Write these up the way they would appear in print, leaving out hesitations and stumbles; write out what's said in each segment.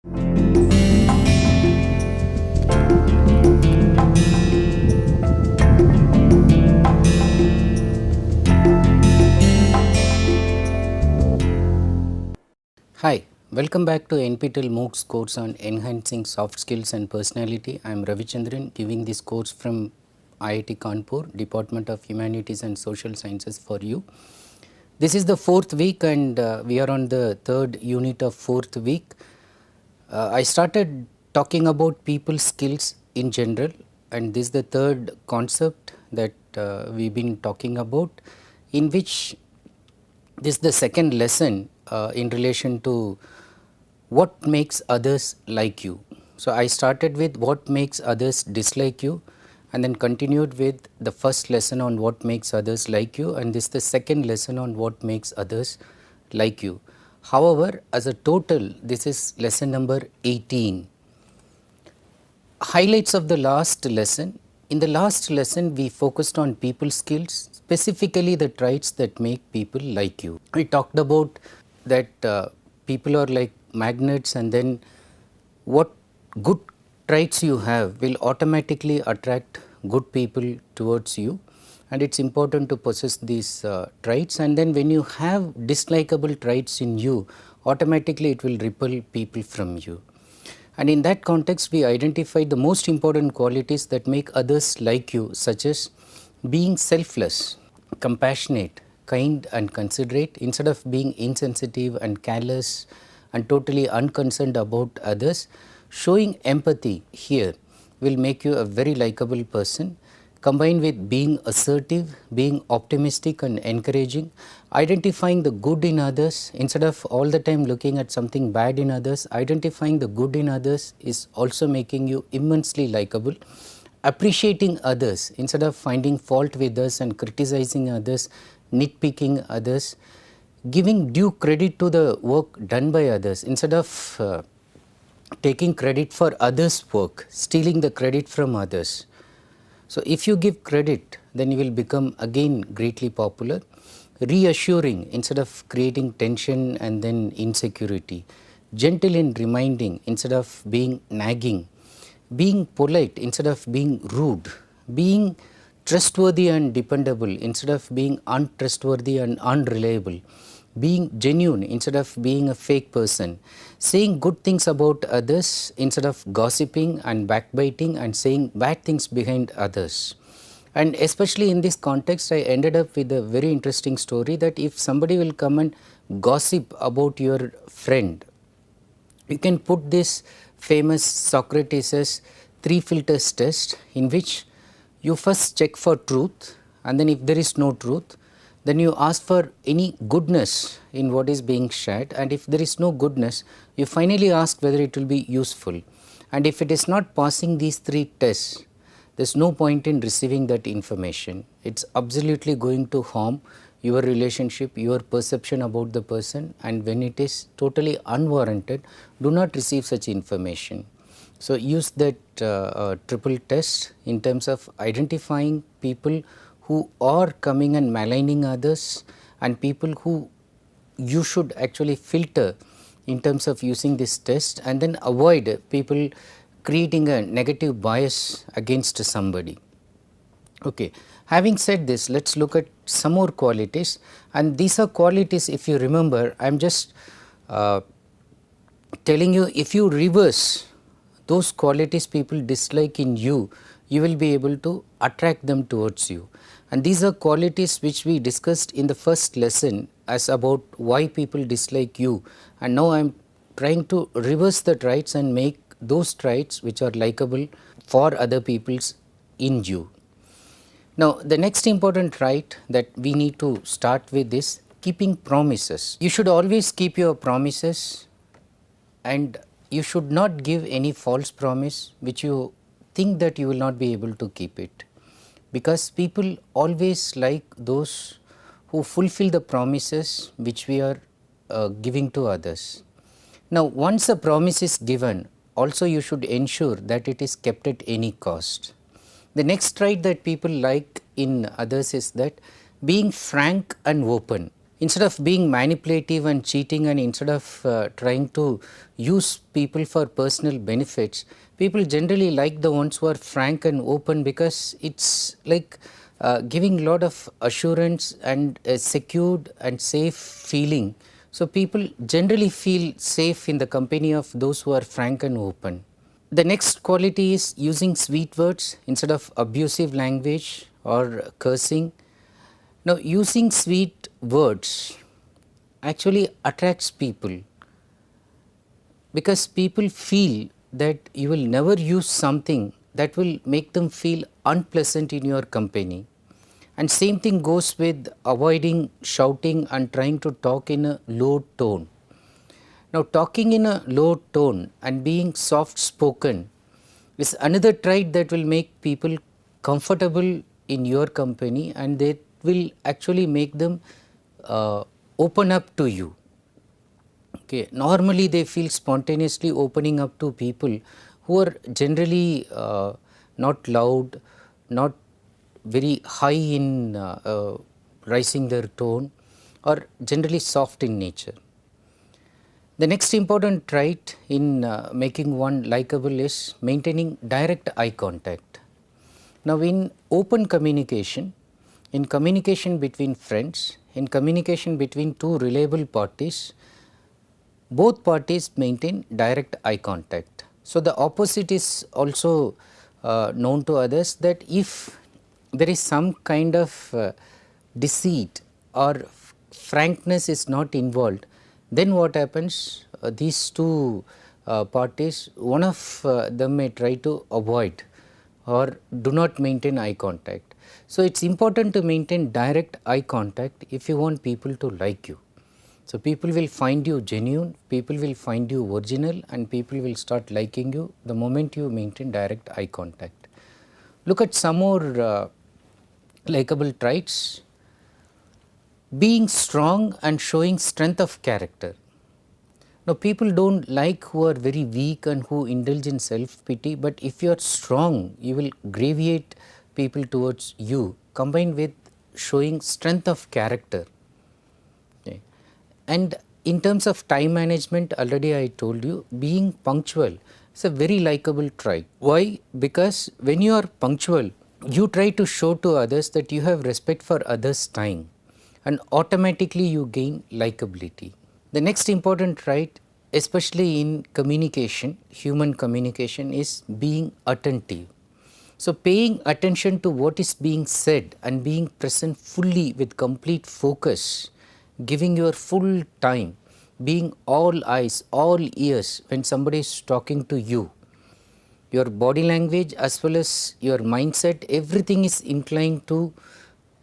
Hi, welcome back to NPTEL MOOCs course on Enhancing Soft Skills and Personality. I am Ravichandran, giving this course from IIT Kanpur, Department of Humanities and Social Sciences for you. This is the fourth week and we are on the third unit of fourth week. I started talking about people skills in general, and this is the third concept that we've been talking about, in which this is the second lesson in relation to what makes others like you. So, I started with what makes others dislike you, and then continued with the first lesson on what makes others like you, and this is the second lesson on what makes others like you. However, as a total, this is lesson number 18. Highlights of the last lesson. In the last lesson, we focused on people skills, specifically the traits that make people like you. We talked about that people are like magnets, and then what good traits you have will automatically attract good people towards you, and it's important to possess these traits. And then when you have dislikable traits in you, automatically it will repel people from you. And in that context, we identified the most important qualities that make others like you, such as being selfless, compassionate, kind and considerate, instead of being insensitive and careless and totally unconcerned about others. Showing empathy here will make you a very likable person, combined with being assertive, being optimistic and encouraging, identifying the good in others instead of all the time looking at something bad in others. Identifying the good in others is also making you immensely likable. Appreciating others instead of finding fault with us and criticizing others, nitpicking others. Giving due credit to the work done by others instead of taking credit for others' work, stealing the credit from others. So, if you give credit, then you will become again greatly popular. Reassuring instead of creating tension and then insecurity. Gentle in reminding instead of being nagging. Being polite instead of being rude. Being trustworthy and dependable instead of being untrustworthy and unreliable. Being genuine instead of being a fake person. Saying good things about others instead of gossiping and backbiting and saying bad things behind others. And especially in this context, I ended up with a very interesting story that if somebody will come and gossip about your friend, you can put this famous Socrates' 3 filters test, in which you first check for truth, and then if there is no truth, then you ask for any goodness in what is being shared, and if there is no goodness, you finally ask whether it will be useful. And if it is not passing these 3 tests, there is no point in receiving that information. It is absolutely going to harm your relationship, your perception about the person, and when it is totally unwarranted, do not receive such information. So, use that triple test in terms of identifying people who are coming and maligning others, and people who you should actually filter in terms of using this test, and then avoid people creating a negative bias against somebody. Okay. Having said this, let us look at some more qualities, and these are qualities, if you remember, I am just telling you, if you reverse those qualities people dislike in you, you will be able to attract them towards you. And these are qualities which we discussed in the first lesson as about why people dislike you, and now I am trying to reverse the traits and make those traits which are likable for other people's in you. Now, the next important trait that we need to start with is keeping promises. You should always keep your promises, and you should not give any false promise which you think that you will not be able to keep it, because people always like those who fulfill the promises which we are giving to others. Now, once a promise is given, also you should ensure that it is kept at any cost. The next trait that people like in others is that being frank and open. Instead of being manipulative and cheating, and instead of trying to use people for personal benefits, people generally like the ones who are frank and open, because it's like giving lot of assurance and a secured and safe feeling. So people generally feel safe in the company of those who are frank and open. The next quality is using sweet words instead of abusive language or cursing. Now, using sweet words actually attracts people, because people feel that you will never use something that will make them feel unpleasant in your company. And same thing goes with avoiding shouting and trying to talk in a low tone. Now, talking in a low tone and being soft spoken is another trait that will make people comfortable in your company, and they will actually make them open up to you. Okay. Normally they feel spontaneously opening up to people who are generally not loud, not very high in rising their tone, or generally soft in nature. The next important trait in making one likable is maintaining direct eye contact. Now, in open communication, in communication between friends, in communication between two reliable parties, both parties maintain direct eye contact. So, the opposite is also known to others, that if there is some kind of deceit or frankness is not involved, then what happens, these two parties, one of them may try to avoid or do not maintain eye contact. So, it is important to maintain direct eye contact if you want people to like you. So, people will find you genuine, people will find you original, and people will start liking you the moment you maintain direct eye contact. Look at some more likable traits. Being strong and showing strength of character. Now, people do not like who are very weak and who indulge in self pity, but if you are strong, you will gravitate people towards you, combined with showing strength of character. Okay. And in terms of time management, already I told you, being punctual is a very likable trait. Why? Because when you are punctual, you try to show to others that you have respect for others' time, and automatically you gain likability. The next important trait, especially in communication, human communication, is being attentive. So, paying attention to what is being said and being present fully with complete focus, giving your full time, being all eyes, all ears when somebody is talking to you. Your body language as well as your mindset, everything is inclined to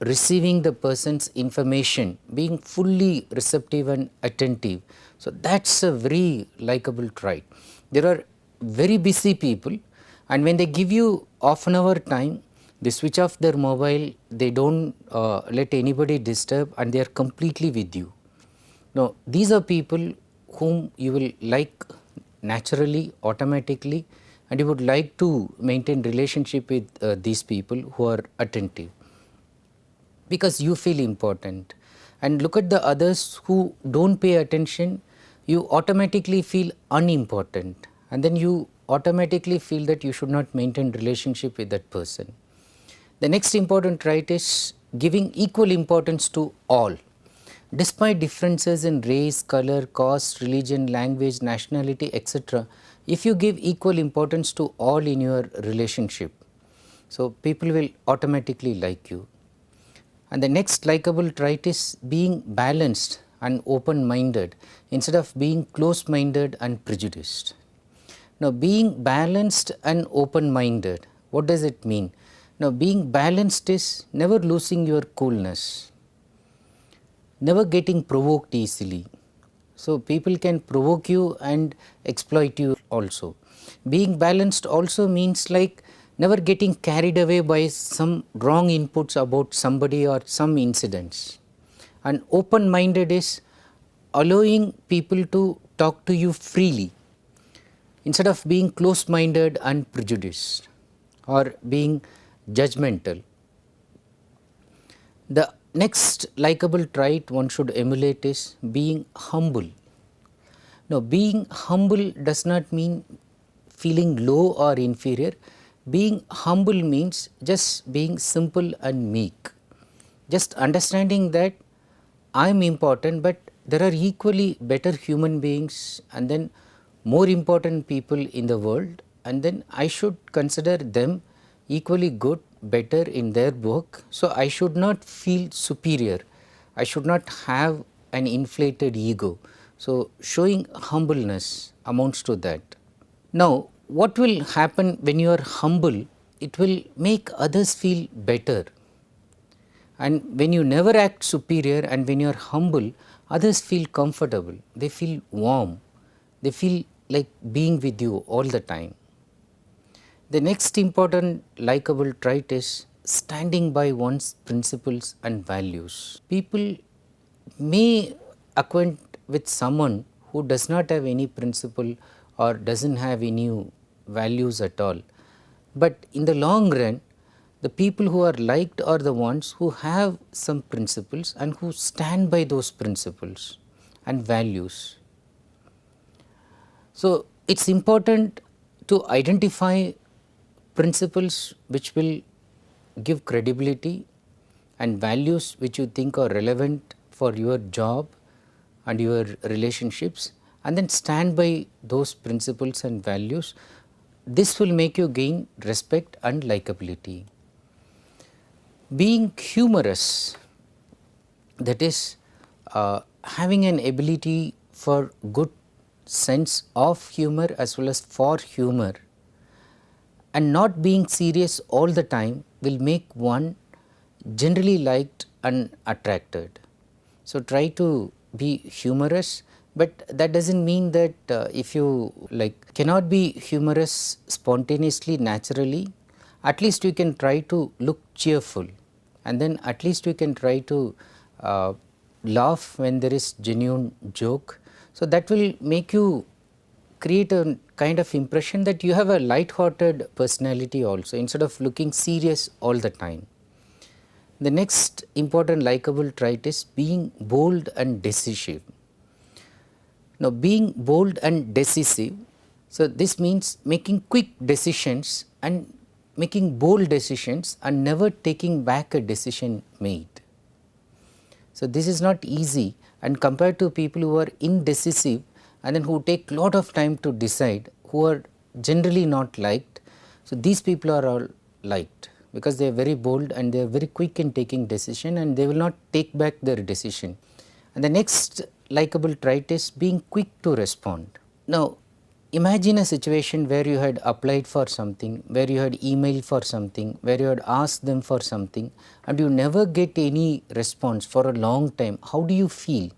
receiving the person's information, being fully receptive and attentive. So, that is a very likable trait. There are very busy people, and when they give you half an hour time, they switch off their mobile, they do not let anybody disturb, and they are completely with you. Now, these are people whom you will like naturally, automatically, and you would like to maintain relationship with these people who are attentive, because you feel important. And look at the others who do not pay attention, you automatically feel unimportant, and then you automatically feel that you should not maintain relationship with that person. The next important trait is giving equal importance to all. Despite differences in race, color, caste, religion, language, nationality, etc., if you give equal importance to all in your relationship, so people will automatically like you. And the next likable trait is being balanced and open minded instead of being close minded and prejudiced. Now, being balanced and open minded, what does it mean? Now, being balanced is never losing your coolness, never getting provoked easily. So, people can provoke you and exploit you also. Being balanced also means like never getting carried away by some wrong inputs about somebody or some incidents. And open minded is allowing people to talk to you freely instead of being close minded and prejudiced or being judgmental. The Next likable trait one should emulate is being humble. Now, being humble does not mean feeling low or inferior. Being humble means just being simple and meek. Just understanding that I am important, but there are equally better human beings and then more important people in the world, and then I should consider them equally good, better in their work. So, I should not feel superior. I should not have an inflated ego. So, showing humbleness amounts to that. Now, what will happen when you are humble? It will make others feel better. And when you never act superior and when you are humble, others feel comfortable, they feel warm, they feel like being with you all the time. The next important likable trait is standing by one's principles and values. People may acquaint with someone who does not have any principle or doesn't have any values at all, but in the long run, the people who are liked are the ones who have some principles and who stand by those principles and values. So, it is important to identify principles which will give credibility and values which you think are relevant for your job and your relationships, and then stand by those principles and values. This will make you gain respect and likability. Being humorous, that is having an ability for good sense of humor as well as for humor, and not being serious all the time will make one generally liked and attracted. So, try to be humorous, but that does not mean that if you cannot be humorous spontaneously, naturally, at least you can try to look cheerful, and then at least you can try to laugh when there is genuine joke. So, that will make you create a kind of impression that you have a light-hearted personality also, instead of looking serious all the time. The next important likable trait is being bold and decisive. Now, being bold and decisive, so this means making quick decisions and making bold decisions and never taking back a decision made. So, this is not easy, and compared to people who are indecisive and then who take lot of time to decide, who are generally not liked. So, these people are all liked because they are very bold and they are very quick in taking decision and they will not take back their decision. And the next likable trait is being quick to respond. Now, imagine a situation where you had applied for something, where you had emailed for something, where you had asked them for something and you never get any response for a long time. How do you feel?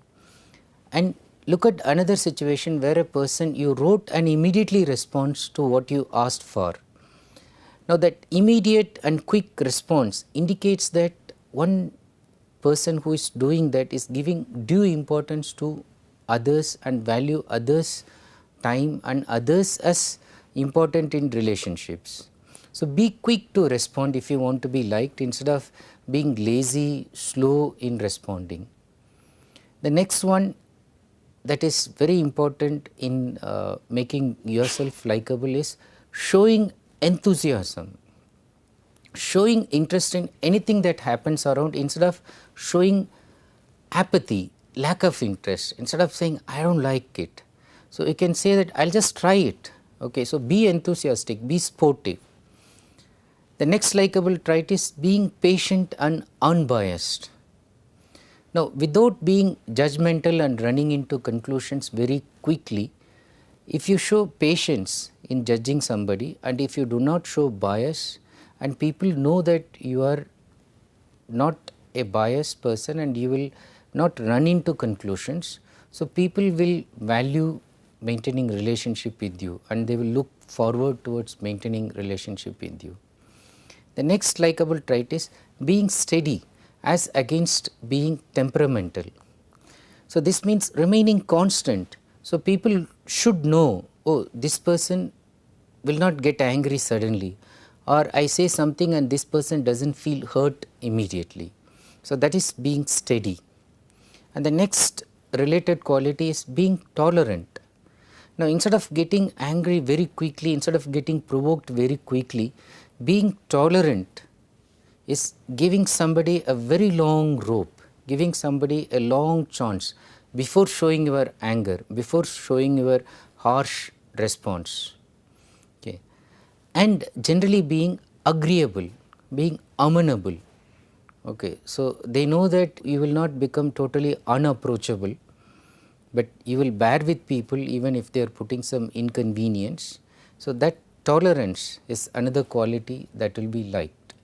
And look at another situation where a person you wrote and immediately responds to what you asked for. Now, that immediate and quick response indicates that one person who is doing that is giving due importance to others and value others' time and others as important in relationships. So, be quick to respond if you want to be liked, instead of being lazy, slow in responding. The next one that is very important in making yourself likable is showing enthusiasm, showing interest in anything that happens around, instead of showing apathy, lack of interest, instead of saying I do not like it. So, you can say that I will just try it. Okay. So, be enthusiastic, be sportive. The next likable trait is being patient and unbiased. Now, without being judgmental and running into conclusions very quickly, if you show patience in judging somebody and if you do not show bias, and people know that you are not a biased person and you will not run into conclusions, so people will value maintaining relationship with you and they will look forward towards maintaining relationship with you. The next likable trait is being steady as against being temperamental. So, this means remaining constant. So, people should know, oh, this person will not get angry suddenly, or I say something and this person does not feel hurt immediately. So, that is being steady. And the next related quality is being tolerant. Now, instead of getting angry very quickly, instead of getting provoked very quickly, being tolerant is giving somebody a very long rope, giving somebody a long chance before showing your anger, before showing your harsh response. Okay. And generally being agreeable, being amenable. Okay. So, they know that you will not become totally unapproachable, but you will bear with people even if they are putting some inconvenience. So, that tolerance is another quality that will be liked.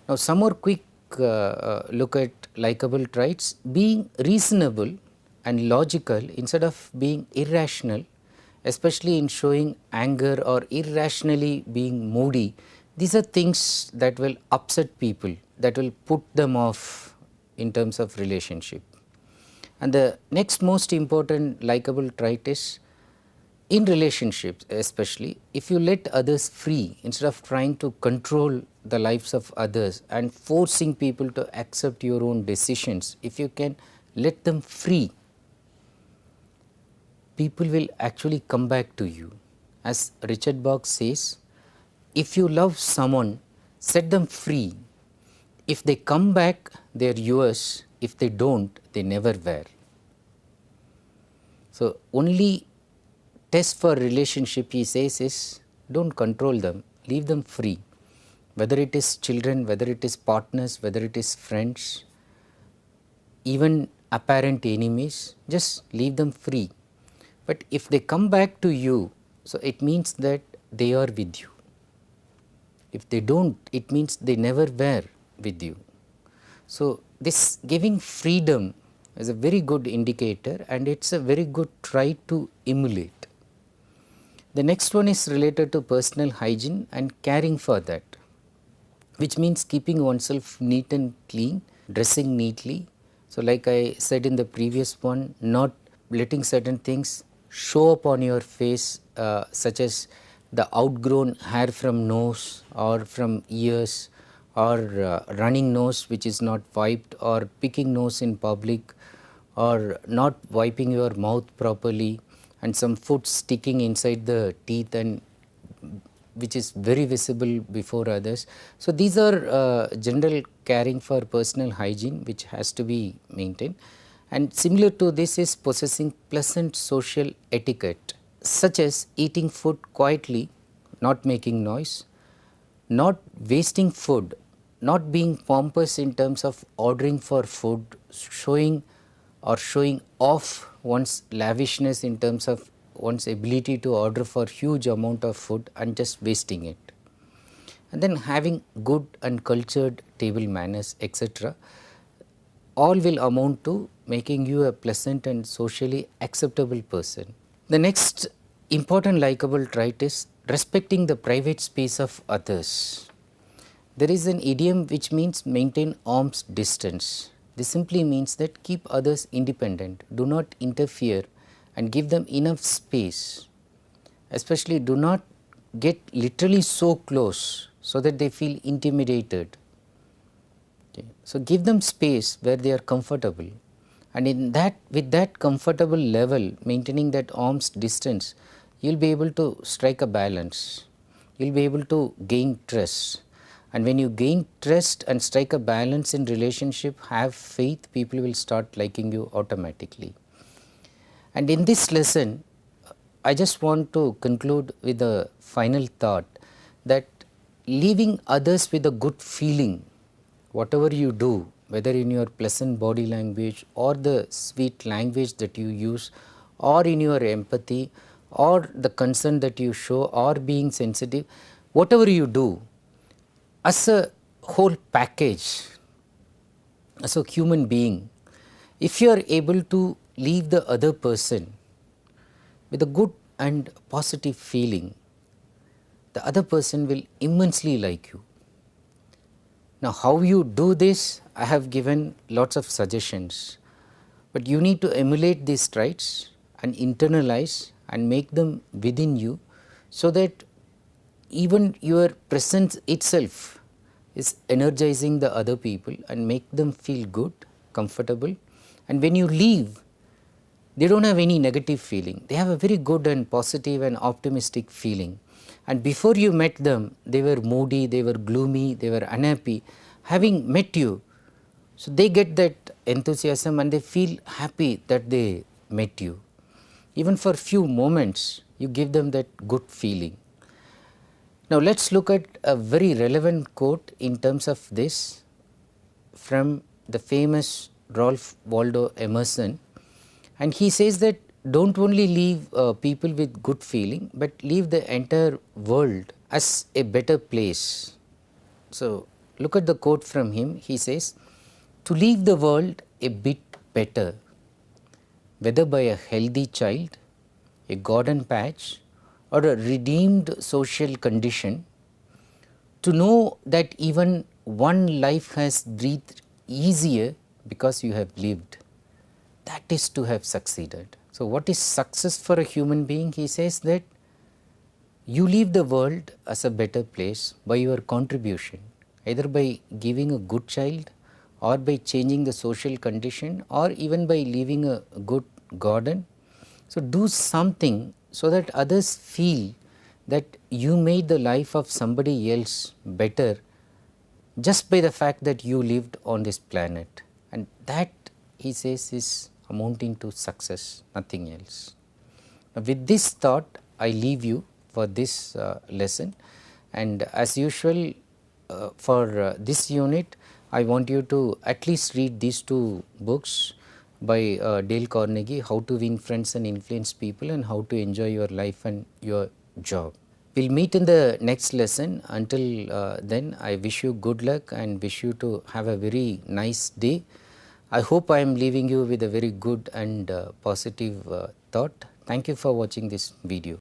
Now, some more quick look at likable traits. Being reasonable and logical instead of being irrational, especially in showing anger or irrationally being moody. These are things that will upset people, that will put them off in terms of relationship. And the next most important likable trait is in relationships, especially if you let others free instead of trying to control the lives of others and forcing people to accept your own decisions, if you can let them free, people will actually come back to you. As Richard Bach says, if you love someone, set them free. If they come back, they are yours. If they don't, they never were. So, only test for relationship, he says, is don't control them, leave them free, whether it is children, whether it is partners, whether it is friends, even apparent enemies, just leave them free. But if they come back to you, so it means that they are with you. If they don't, it means they never were with you. So, this giving freedom is a very good indicator, and it is a very good trait to emulate. The next one is related to personal hygiene and caring for that, which means keeping oneself neat and clean, dressing neatly. So, like I said in the previous one, not letting certain things show up on your face, such as the outgrown hair from nose or from ears, or running nose which is not wiped, or picking nose in public, or not wiping your mouth properly, and some food sticking inside the teeth and which is very visible before others. So, these are general caring for personal hygiene which has to be maintained. And similar to this is possessing pleasant social etiquette, such as eating food quietly, not making noise, not wasting food, not being pompous in terms of ordering for food, showing off one's lavishness in terms of one's ability to order for huge amount of food and just wasting it. And then having good and cultured table manners, etc., all will amount to making you a pleasant and socially acceptable person. The next important likable trait is respecting the private space of others. There is an idiom which means maintain arm's distance. This simply means that keep others independent, do not interfere and give them enough space. Especially do not get literally so close so that they feel intimidated. Okay. So, give them space where they are comfortable, and in that, with that comfortable level, maintaining that arm's distance, you will be able to strike a balance, you will be able to gain trust. And when you gain trust and strike a balance in relationship, have faith, people will start liking you automatically. And in this lesson, I just want to conclude with a final thought that leaving others with a good feeling, whatever you do, whether in your pleasant body language or the sweet language that you use, or in your empathy or the concern that you show, or being sensitive, whatever you do, as a whole package, as a human being, if you are able to leave the other person with a good and positive feeling, the other person will immensely like you. Now, how you do this, I have given lots of suggestions, but you need to emulate these traits and internalize and make them within you, so that even your presence itself is energizing the other people and make them feel good, comfortable. And when you leave, they don't have any negative feeling. They have a very good and positive and optimistic feeling. And before you met them, they were moody, they were gloomy, they were unhappy. Having met you, so they get that enthusiasm and they feel happy that they met you. Even for few moments, you give them that good feeling. Now let us look at a very relevant quote in terms of this from the famous Ralph Waldo Emerson, and he says that don't only leave people with good feeling, but leave the entire world as a better place. So look at the quote from him. He says, to leave the world a bit better, whether by a healthy child, a garden patch, or a redeemed social condition, to know that even one life has breathed easier because you have lived, that is to have succeeded. So what is success for a human being? He says that you leave the world as a better place by your contribution, either by giving a good child, or by changing the social condition, or even by leaving a good garden. So do something so that others feel that you made the life of somebody else better just by the fact that you lived on this planet, and that, he says, is amounting to success, nothing else. Now, with this thought, I leave you for this lesson, and as usual for this unit, I want you to at least read these two books by Dale Carnegie, How to Win Friends and Influence People, and How to Enjoy Your Life and Your Job. We will meet in the next lesson. Until then, I wish you good luck and wish you to have a very nice day. I hope I am leaving you with a very good and positive thought. Thank you for watching this video.